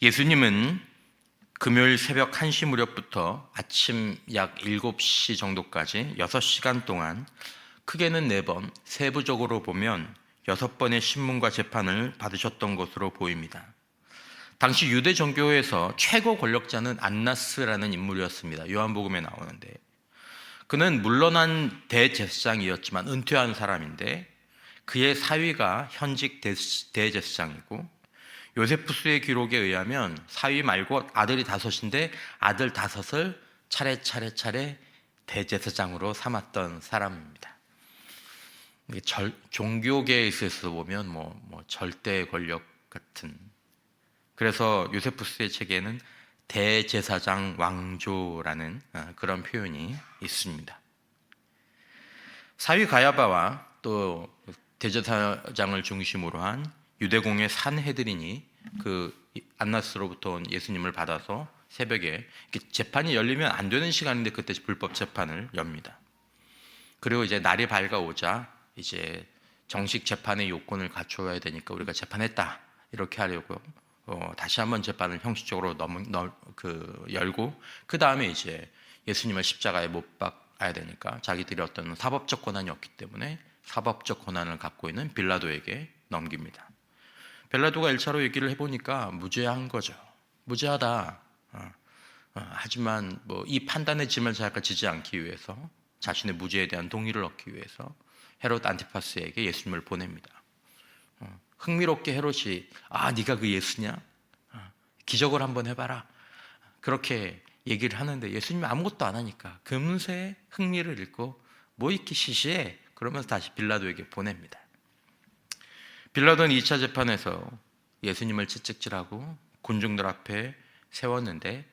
예수님은 금요일 새벽 1시 무렵부터 아침 약 7시 정도까지 6시간 동안 크게는 4번, 세부적으로 보면 6번의 신문과 재판을 받으셨던 것으로 보입니다. 당시 유대 종교에서 최고 권력자는 안나스라는 인물이었습니다. 요한복음에 나오는데, 그는 물러난 대제사장이었지만 은퇴한 사람인데, 그의 사위가 현직 대제사장이고, 요세푸스의 기록에 의하면 사위 말고 아들이 5인데 아들 5을 차례 대제사장으로 삼았던 사람입니다. 종교계에 있어서 보면 절대 권력 같은. 그래서 요세푸스의 책에는 대제사장 왕조라는 그런 표현이 있습니다. 사위 가야바와 또 대제사장을 중심으로 한 유대공의 산헤드린이 그 안나스로부터 온 예수님을 받아서 새벽에 재판이 열리면 안 되는 시간인데 그때 불법 재판을 엽니다. 그리고 이제 날이 밝아오자 이제 정식 재판의 요건을 갖춰야 되니까 우리가 재판했다 이렇게 하려고 다시 한번 재판을 형식적으로 열고, 그 다음에 이제 예수님을 십자가에 못 박아야 되니까 자기들이 어떤 사법적 권한이 없기 때문에 사법적 권한을 갖고 있는 빌라도에게 넘깁니다. 빌라도가 1차로 얘기를 해보니까 무죄한 거죠. 무죄하다. 하지만 이 판단의 짐을 자기가 지지 않기 위해서, 자신의 무죄에 대한 동의를 얻기 위해서 헤롯 안티파스에게 예수님을 보냅니다. 흥미롭게 헤롯이 네가 그 예수냐? 기적을 한번 해봐라. 그렇게 얘기를 하는데 예수님이 아무것도 안 하니까 금세 흥미를 잃고 뭐 이렇게 시시해? 그러면서 다시 빌라도에게 보냅니다. 빌라도는 2차 재판에서 예수님을 채찍질하고 군중들 앞에 세웠는데,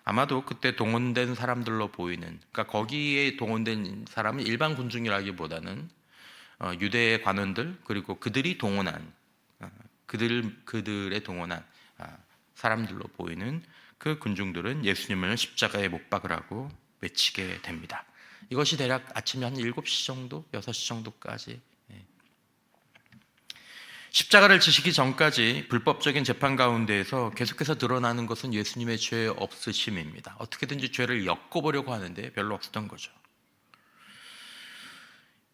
아마도 그때 동원된 사람들로 보이는, 그러니까 거기에 동원된 사람은 일반 군중이라기보다는 유대의 관원들, 그리고 그들이 동원한 그들의 동원한 사람들로 보이는 그 군중들은 예수님을 십자가에 못 박으라고 외치게 됩니다. 이것이 대략 아침 한 7시 정도, 6시 정도까지. 십자가를 지시기 전까지 불법적인 재판 가운데에서 계속해서 드러나는 것은 예수님의 죄 없으심입니다. 어떻게든지 죄를 엮어보려고 하는데 별로 없었던 거죠.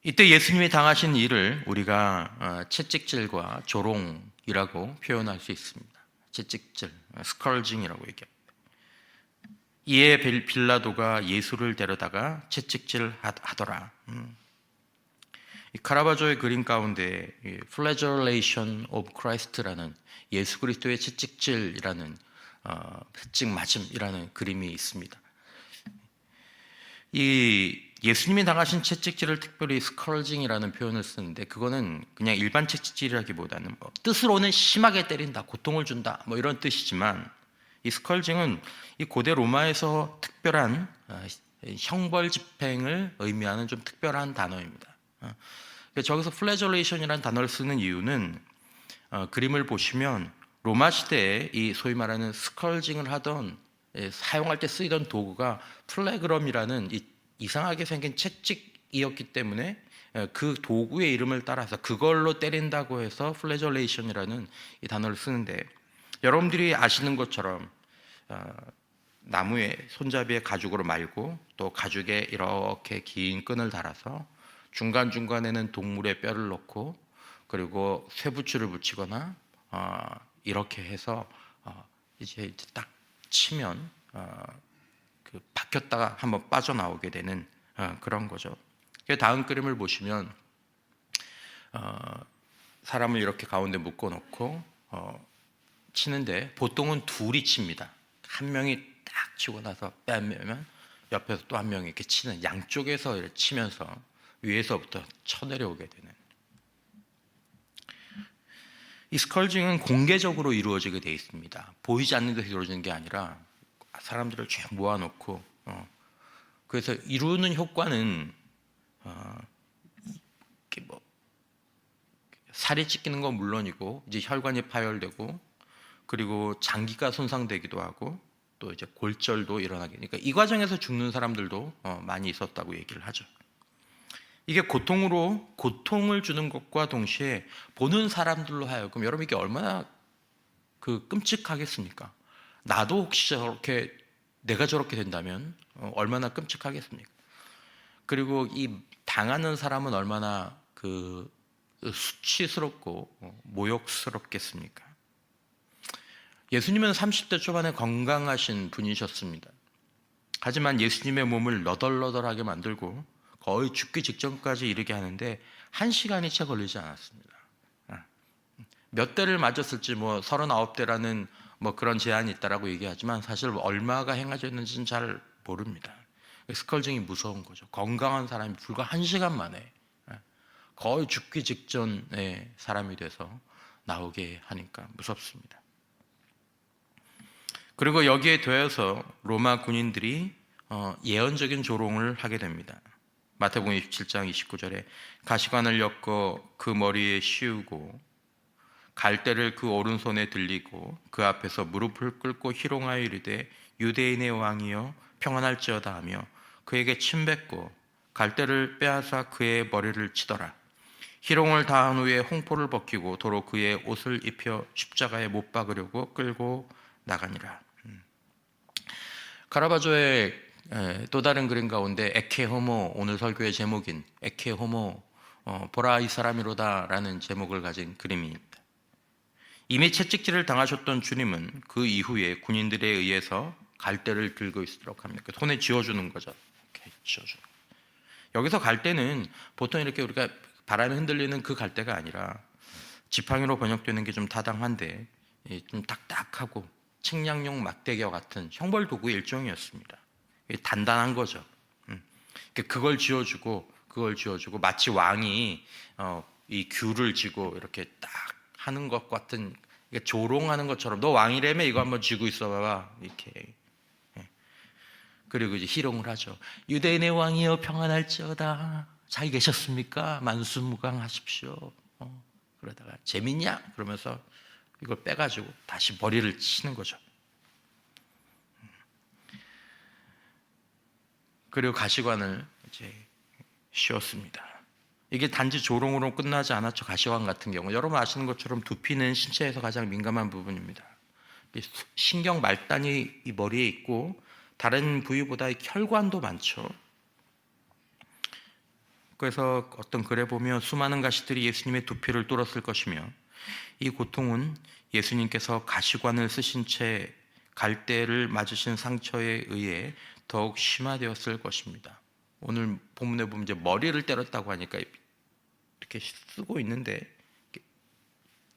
이때 예수님이 당하신 일을 우리가 채찍질과 조롱이라고 표현할 수 있습니다. 채찍질, 스컬징이라고 얘기합니다. 이에 빌라도가 예수를 데려다가 채찍질 하더라. 이 카라바조의 그림 가운데 Flagellation of Christ라는 예수 그리스도의 채찍질이라는 채찍 맞음이라는 그림이 있습니다. 이 예수님이 당하신 채찍질을 특별히 스컬징이라는 표현을 쓰는데, 그거는 그냥 일반 채찍질이라기보다는 뜻으로는 심하게 때린다, 고통을 준다 이런 뜻이지만, 이 스컬징은 이 고대 로마에서 특별한 형벌 집행을 의미하는 좀 특별한 단어입니다. 저기서 플래저레이션이라는 단어를 쓰는 이유는 그림을 보시면 로마 시대에 이 소위 말하는 스컬징을 하던, 사용할 때 쓰이던 도구가 플래그럼이라는 이 이상하게 생긴 채찍이었기 때문에 그 도구의 이름을 따라서 그걸로 때린다고 해서 플래저레이션이라는 이 단어를 쓰는데, 여러분들이 아시는 것처럼 나무에 손잡이에 가죽으로 말고 또 가죽에 이렇게 긴 끈을 달아서 중간중간에는 동물의 뼈를 넣고 그리고 쇠붙이를 붙이거나 이렇게 해서 이제 딱 치면 박혔다가 한번 빠져나오게 되는 그런 거죠. 다음 그림을 보시면 사람을 이렇게 가운데 묶어놓고 치는데 보통은 둘이 칩니다. 한 명이 딱 치고 나서 빼면 옆에서 또 한 명이 이렇게 치는, 양쪽에서 이렇게 치면서 위에서부터 쳐내려오게 되는. 이 스컬징은 공개적으로 이루어지게 되어 있습니다. 보이지 않는 데서 이루어지는 게 아니라 사람들을 쭉 모아놓고 그래서 이루는 효과는 살이 찢기는 건 물론이고 이제 혈관이 파열되고 그리고 장기가 손상되기도 하고 또 이제 골절도 일어나게. 그러니까 이 과정에서 죽는 사람들도 많이 있었다고 얘기를 하죠. 이게 고통을 주는 것과 동시에 보는 사람들로 하여금, 여러분 이게 얼마나 끔찍하겠습니까? 나도 혹시 저렇게 내가 저렇게 된다면 얼마나 끔찍하겠습니까? 그리고 이 당하는 사람은 얼마나 그 수치스럽고 모욕스럽겠습니까? 예수님은 30대 초반에 건강하신 분이셨습니다. 하지만 예수님의 몸을 너덜너덜하게 만들고 거의 죽기 직전까지 이르게 하는데 1시간이 채 걸리지 않았습니다. 몇 대를 맞았을지 39대라는 그런 제한이 있다라고 얘기하지만 사실 얼마가 행하졌는지는 잘 모릅니다. 스컬징이 무서운 거죠. 건강한 사람이 불과 1시간 만에 거의 죽기 직전의 사람이 돼서 나오게 하니까 무섭습니다. 그리고 여기에 더해서 로마 군인들이 예언적인 조롱을 하게 됩니다. 마태복음 27장 29절에 가시관을 엮어 그 머리에 씌우고 갈대를 그 오른손에 들리고 그 앞에서 무릎을 꿇고 희롱하여 이르되 유대인의 왕이여 평안할지어다 하며 그에게 침뱉고 갈대를 빼앗아 그의 머리를 치더라. 희롱을 다한 후에 홍포를 벗기고 도로 그의 옷을 입혀 십자가에 못 박으려고 끌고 나가니라. 카라바조의 또 다른 그림 가운데 에케 호모, 오늘 설교의 제목인 에케 호모 보라 이 사람이로다 라는 제목을 가진 그림입니다. 이미 채찍질을 당하셨던 주님은 그 이후에 군인들에 의해서 갈대를 들고 있도록 합니다. 손에 쥐어주는 거죠. 이렇게 쥐어주는. 여기서 갈대는 보통 이렇게 우리가 바람에 흔들리는 그 갈대가 아니라 지팡이로 번역되는 게 좀 타당한데 좀 딱딱하고 측량용 막대기와 같은 형벌 도구의 일종이었습니다. 단단한 거죠. 그걸 쥐어주고 마치 왕이 이 귤을 쥐고 이렇게 딱 하는 것 같은, 조롱하는 것처럼 너 왕이라며 이거 한번 쥐고 있어봐봐 이렇게. 그리고 이제 희롱을 하죠. 유대인의 왕이여 평안할지어다. 잘 계셨습니까? 만수무강하십시오. 그러다가 재밌냐? 그러면서 이걸 빼가지고 다시 머리를 치는 거죠. 그리고 가시관을 이제 씌웠습니다. 이게 단지 조롱으로 끝나지 않았죠. 가시관 같은 경우 여러분 아시는 것처럼 두피는 신체에서 가장 민감한 부분입니다. 신경 말단이 이 머리에 있고 다른 부위보다 혈관도 많죠. 그래서 어떤 글에 보면 수많은 가시들이 예수님의 두피를 뚫었을 것이며 이 고통은 예수님께서 가시관을 쓰신 채 갈대를 맞으신 상처에 의해 더욱 심화되었을 것입니다. 오늘 본문에 보면 이제 머리를 때렸다고 하니까 이렇게 쓰고 있는데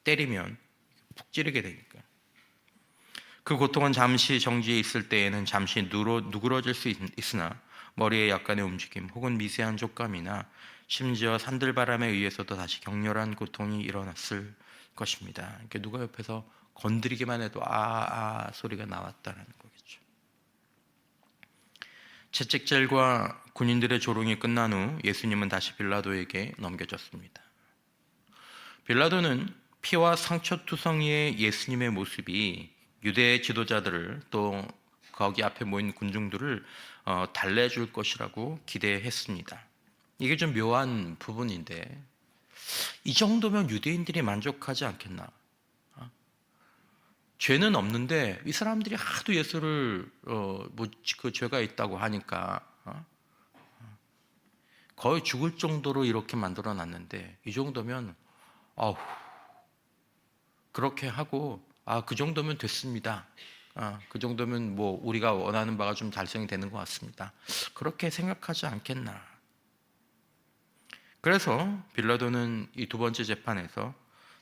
때리면 푹 찌르게 되니까 그 고통은 잠시 정지해 있을 때에는 잠시 누그러질 수 있으나 머리의 약간의 움직임 혹은 미세한 촉감이나 심지어 산들바람에 의해서도 다시 격렬한 고통이 일어났을 것입니다. 이렇게 누가 옆에서 건드리기만 해도 아 소리가 나왔다는 거겠죠. 채찍질과 군인들의 조롱이 끝난 후 예수님은 다시 빌라도에게 넘겨졌습니다. 빌라도는 피와 상처투성이의 예수님의 모습이 유대 지도자들을 또 거기 앞에 모인 군중들을 달래줄 것이라고 기대했습니다. 이게 좀 묘한 부분인데 이 정도면 유대인들이 만족하지 않겠나? 죄는 없는데 이 사람들이 하도 예수를 그 죄가 있다고 하니까 거의 죽을 정도로 이렇게 만들어놨는데 이 정도면 그렇게 하고 그 정도면 됐습니다. 그 정도면 우리가 원하는 바가 좀 달성이 되는 것 같습니다. 그렇게 생각하지 않겠나? 그래서 빌라도는 이 두 번째 재판에서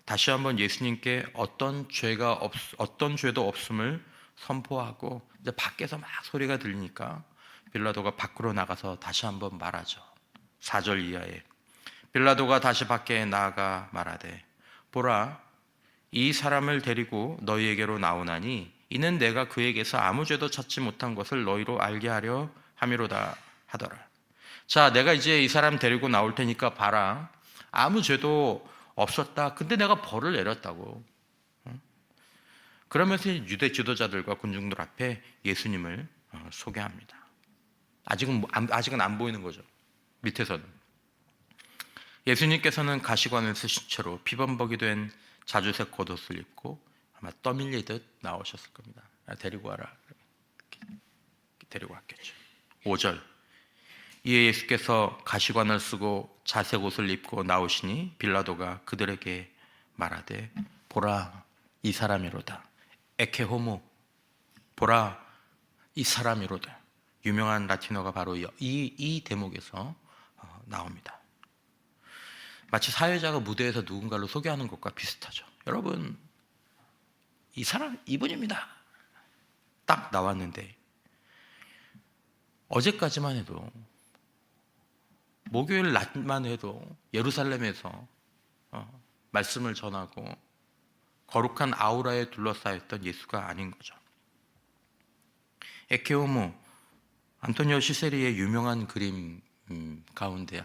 다시 한번 예수님께 어떤 죄도 없음을 선포하고 이제 밖에서 막 소리가 들리니까 빌라도가 밖으로 나가서 다시 한번 말하죠. 4절 이하에 빌라도가 다시 밖에 나아가 말하되 보라 이 사람을 데리고 너희에게로 나오나니 이는 내가 그에게서 아무 죄도 찾지 못한 것을 너희로 알게 하려 함이로다 하더라. 자, 내가 이제 이 사람 데리고 나올 테니까 봐라. 아무 죄도 없었다. 근데 내가 벌을 내렸다고. 그러면서 유대 지도자들과 군중들 앞에 예수님을 소개합니다. 아직은 안 보이는 거죠. 밑에서는. 예수님께서는 가시관을 쓰신 채로 피범벅이 된 자주색 겉옷을 입고 아마 떠밀리듯 나오셨을 겁니다. 데리고 와라. 데리고 왔겠죠. 5절. 이에 예수께서 가시관을 쓰고 자색 옷을 입고 나오시니 빌라도가 그들에게 말하되 보라 이 사람이로다. 에케 호모. 보라 이 사람이로다. 유명한 라틴어가 바로 이 대목에서 나옵니다. 마치 사회자가 무대에서 누군가를 소개하는 것과 비슷하죠. 여러분, 이 사람 이분입니다. 딱 나왔는데 어제까지만 해도, 목요일 낮만 해도 예루살렘에서 말씀을 전하고 거룩한 아우라에 둘러싸였던 예수가 아닌 거죠. 에케오모, 안토니오 시세리의 유명한 그림 가운데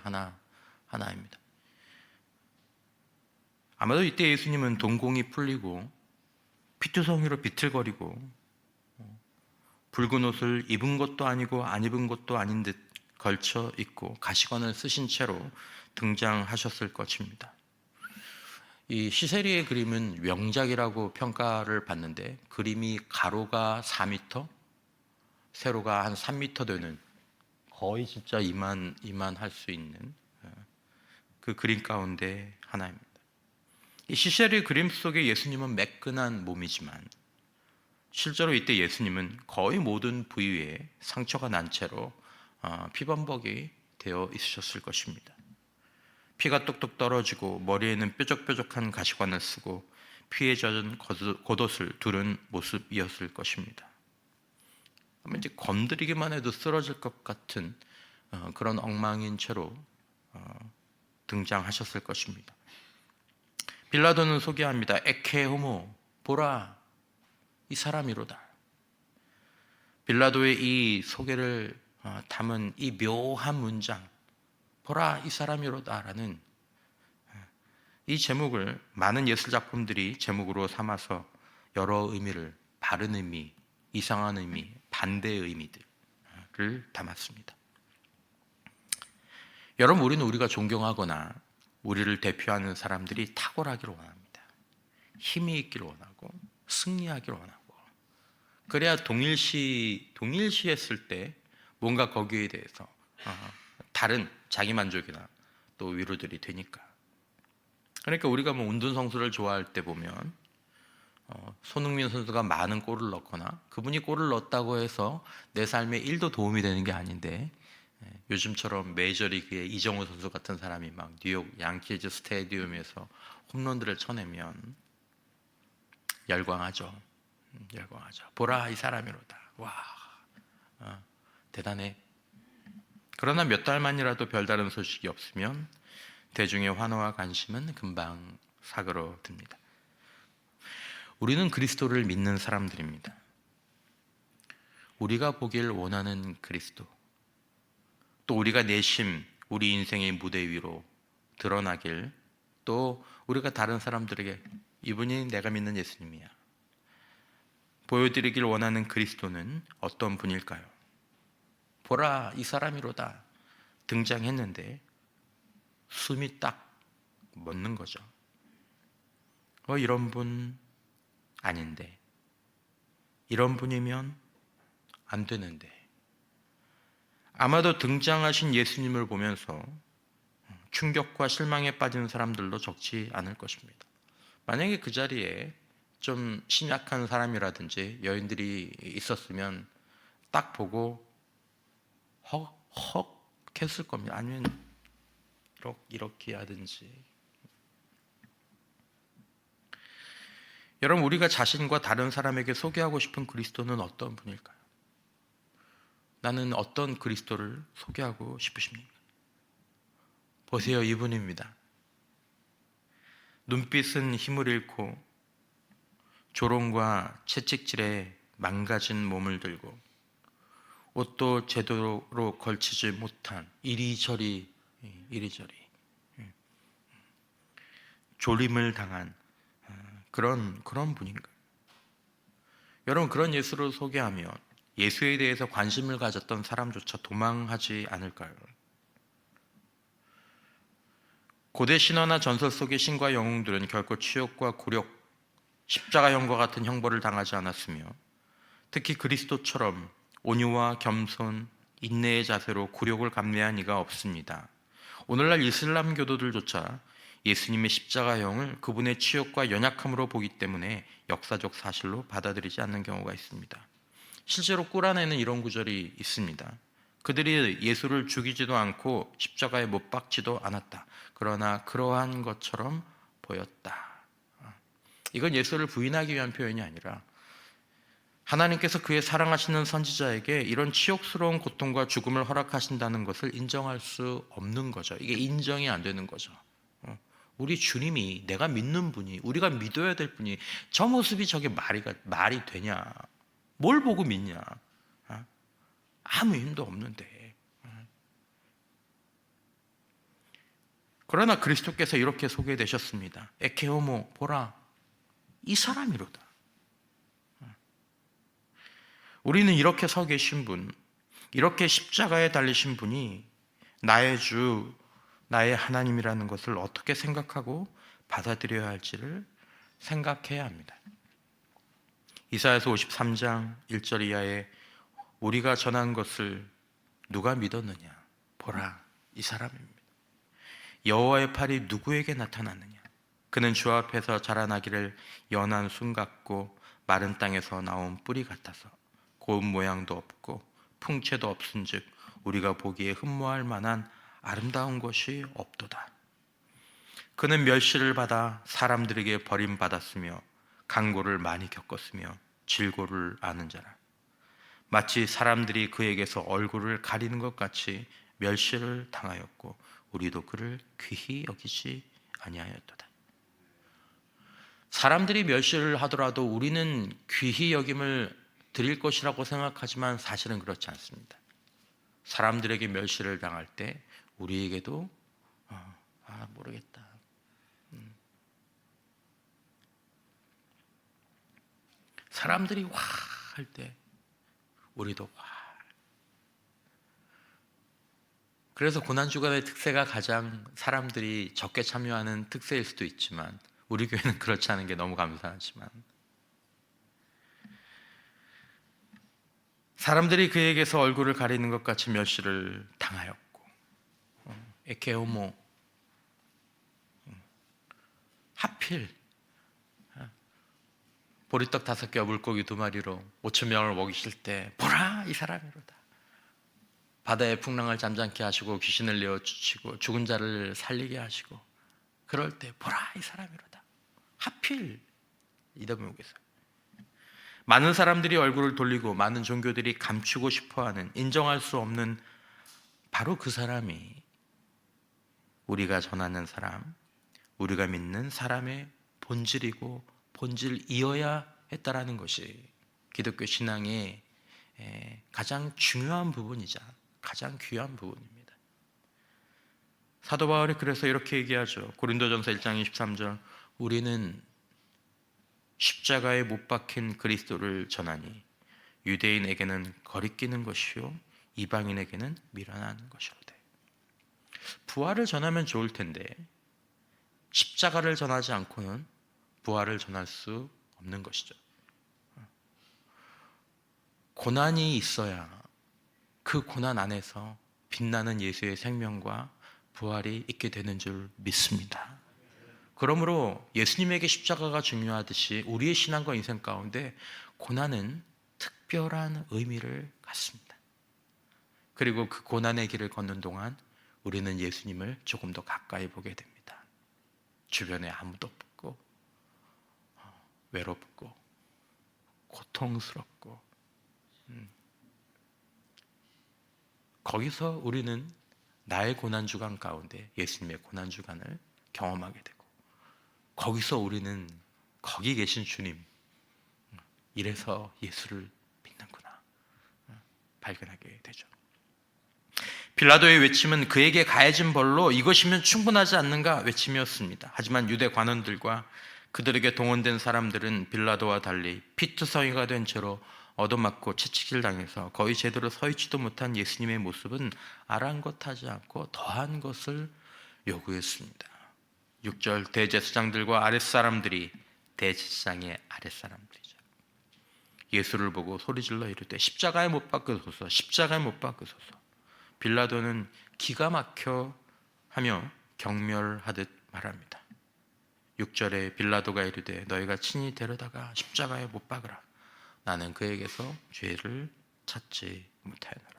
하나입니다. 아마도 이때 예수님은 동공이 풀리고 피투성이로 비틀거리고 붉은 옷을 입은 것도 아니고 안 입은 것도 아닌 듯 걸쳐 입고 가시관을 쓰신 채로 등장하셨을 것입니다. 이 시세리의 그림은 명작이라고 평가를 받는데, 그림이 가로가 4m, 세로가 한 3m 되는, 거의 진짜 이만할 수 있는 그 그림 가운데 하나입니다. 이 시세리의 그림 속에 예수님은 매끈한 몸이지만 실제로 이때 예수님은 거의 모든 부위에 상처가 난 채로 피범벅이 되어 있으셨을 것입니다. 피가 뚝뚝 떨어지고 머리에는 뾰족뾰족한 가시관을 쓰고 피에 젖은 겉옷을 두른 모습이었을 것입니다. 아마 이제 건드리기만 해도 쓰러질 것 같은 그런 엉망인 채로 등장하셨을 것입니다. 빌라도는 소개합니다. 에케 호모, 보라 이 사람이로다. 빌라도의 이 소개를 담은 이 묘한 문장, 보라 이 사람이로다라는 이 제목을 많은 예술작품들이 제목으로 삼아서 여러 의미를, 바른 의미, 이상한 의미, 반대의 의미들을 담았습니다. 여러분, 우리는 우리가 존경하거나 우리를 대표하는 사람들이 탁월하기를 원합니다. 힘이 있기를 원하고 승리하기를 원하고, 그래야 동일시했을 때 뭔가 거기에 대해서 다른 자기 만족이나 또 위로들이 되니까. 그러니까 우리가 뭐 운동선수를 좋아할 때 보면 손흥민 선수가 많은 골을 넣거나 그분이 골을 넣었다고 해서 내 삶에 1도 도움이 되는 게 아닌데, 요즘처럼 메이저리그의 이정우 선수 같은 사람이 막 뉴욕 양키즈 스테디움에서 홈런들을 쳐내면 열광하죠. 보라 이 사람이로다. 와, 대단해. 그러나 몇 달만이라도 별다른 소식이 없으면 대중의 환호와 관심은 금방 사그러듭니다. 우리는 그리스도를 믿는 사람들입니다. 우리가 보길 원하는 그리스도, 또 우리가 내심 우리 인생의 무대 위로 드러나길, 또 우리가 다른 사람들에게 이분이 내가 믿는 예수님이야 보여드리길 원하는 그리스도는 어떤 분일까요? 보라 이 사람이로다 등장했는데 숨이 딱 멎는 거죠. 이런 분 아닌데, 이런 분이면 안 되는데. 아마도 등장하신 예수님을 보면서 충격과 실망에 빠진 사람들도 적지 않을 것입니다. 만약에 그 자리에 좀 신약한 사람이라든지 여인들이 있었으면 딱 보고 헉 했을 겁니다. 아니면 이렇게 하든지. 여러분, 우리가 자신과 다른 사람에게 소개하고 싶은 그리스도는 어떤 분일까요? 나는 어떤 그리스도를 소개하고 싶으십니까? 보세요, 이분입니다. 눈빛은 힘을 잃고 조롱과 채찍질에 망가진 몸을 들고 옷도 제대로 걸치지 못한 이리저리 졸임을 당한 그런 분인가요? 여러분, 그런 예수를 소개하면 예수에 대해서 관심을 가졌던 사람조차 도망하지 않을까요? 고대 신화나 전설 속의 신과 영웅들은 결코 치욕과 굴욕, 십자가형과 같은 형벌을 당하지 않았으며 특히 그리스도처럼 온유와 겸손, 인내의 자세로 굴욕을 감내한 이가 없습니다. 오늘날 이슬람 교도들조차 예수님의 십자가형을 그분의 치욕과 연약함으로 보기 때문에 역사적 사실로 받아들이지 않는 경우가 있습니다. 실제로 꾸란에는 이런 구절이 있습니다. 그들이 예수를 죽이지도 않고 십자가에 못 박지도 않았다. 그러나 그러한 것처럼 보였다. 이건 예수를 부인하기 위한 표현이 아니라 하나님께서 그의 사랑하시는 선지자에게 이런 치욕스러운 고통과 죽음을 허락하신다는 것을 인정할 수 없는 거죠. 이게 인정이 안 되는 거죠. 우리 주님이, 내가 믿는 분이, 우리가 믿어야 될 분이 저 모습이 저게 말이 되냐? 뭘 보고 믿냐? 아무 힘도 없는데. 그러나 그리스도께서 이렇게 소개되셨습니다. 에케호모, 보라, 이 사람이로다. 우리는 이렇게 서 계신 분, 이렇게 십자가에 달리신 분이 나의 주, 나의 하나님이라는 것을 어떻게 생각하고 받아들여야 할지를 생각해야 합니다. 이사야서 53장 1절 이하에 우리가 전한 것을 누가 믿었느냐? 보라, 이 사람입니다. 여호와의 팔이 누구에게 나타났느냐? 그는 주 앞에서 자라나기를 연한 순 같고 마른 땅에서 나온 뿌리 같아서 고운 모양도 없고 풍채도 없은즉 우리가 보기에 흠모할 만한 아름다운 것이 없도다. 그는 멸시를 받아 사람들에게 버림받았으며 강고를 많이 겪었으며 질고를 아는 자라. 마치 사람들이 그에게서 얼굴을 가리는 것 같이 멸시를 당하였고 우리도 그를 귀히 여기지 아니하였도다. 사람들이 멸시를 하더라도 우리는 귀히 여김을 드릴 것이라고 생각하지만 사실은 그렇지 않습니다. 사람들에게 멸시를 당할 때 우리에게도 모르겠다. 사람들이 와 할 때 우리도 와. 그래서 고난주간의 특세가 가장 사람들이 적게 참여하는 특세일 수도 있지만 우리 교회는 그렇지 않은 게 너무 감사하지만 사람들이 그에게서 얼굴을 가리는 것 같이 멸시를 당하였고 에케오모 하필 보리떡 5개와 물고기 2마리로 5,000명을 먹이실 때 보라 이 사람이로다. 바다의 풍랑을 잠잠케 하시고 귀신을 내어주시고 죽은 자를 살리게 하시고 그럴 때 보라 이 사람이로다. 하필 이더미옥에서 많은 사람들이 얼굴을 돌리고 많은 종교들이 감추고 싶어하는 인정할 수 없는 바로 그 사람이 우리가 전하는 사람, 우리가 믿는 사람의 본질이고 본질이어야 했다라는 것이 기독교 신앙의 가장 중요한 부분이자 가장 귀한 부분입니다. 사도 바울이 그래서 이렇게 얘기하죠. 고린도전서 1장 23절 우리는 십자가에 못 박힌 그리스도를 전하니 유대인에게는 거리끼는 것이요 이방인에게는 미련한 것이로되. 부활을 전하면 좋을 텐데 십자가를 전하지 않고는 부활을 전할 수 없는 것이죠. 고난이 있어야 그 고난 안에서 빛나는 예수의 생명과 부활이 있게 되는 줄 믿습니다. 그러므로 예수님에게 십자가가 중요하듯이 우리의 신앙과 인생 가운데 고난은 특별한 의미를 갖습니다. 그리고 그 고난의 길을 걷는 동안 우리는 예수님을 조금 더 가까이 보게 됩니다. 주변에 아무도 없고 외롭고 고통스럽고 거기서 우리는 나의 고난주간 가운데 예수님의 고난주간을 경험하게 되고 거기서 우리는 거기 계신 주님 이래서 예수를 믿는구나 발견하게 되죠. 빌라도의 외침은 그에게 가해진 벌로 이것이면 충분하지 않는가 외침이었습니다. 하지만 유대 관원들과 그들에게 동원된 사람들은 빌라도와 달리 피투성이가 된 채로 얻어맞고 채찍질 당해서 거의 제대로 서 있지도 못한 예수님의 모습은 아랑곳하지 않고 더한 것을 요구했습니다. 6절 대제사장들과 아랫사람들이 대제사장의 아랫사람들이죠. 예수를 보고 소리질러 이르되 십자가에 못 박으소서, 십자가에 못 박으소서. 빌라도는 기가 막혀 하며 경멸하듯 말합니다. 6절에 빌라도가 이르되 너희가 친히 데려다가 십자가에 못 박으라. 나는 그에게서 죄를 찾지 못하였노라.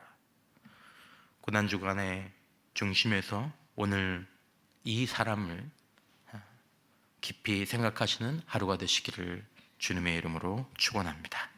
고난주간의 중심에서 오늘 이 사람을 깊이 생각하시는 하루가 되시기를 주님의 이름으로 축원합니다.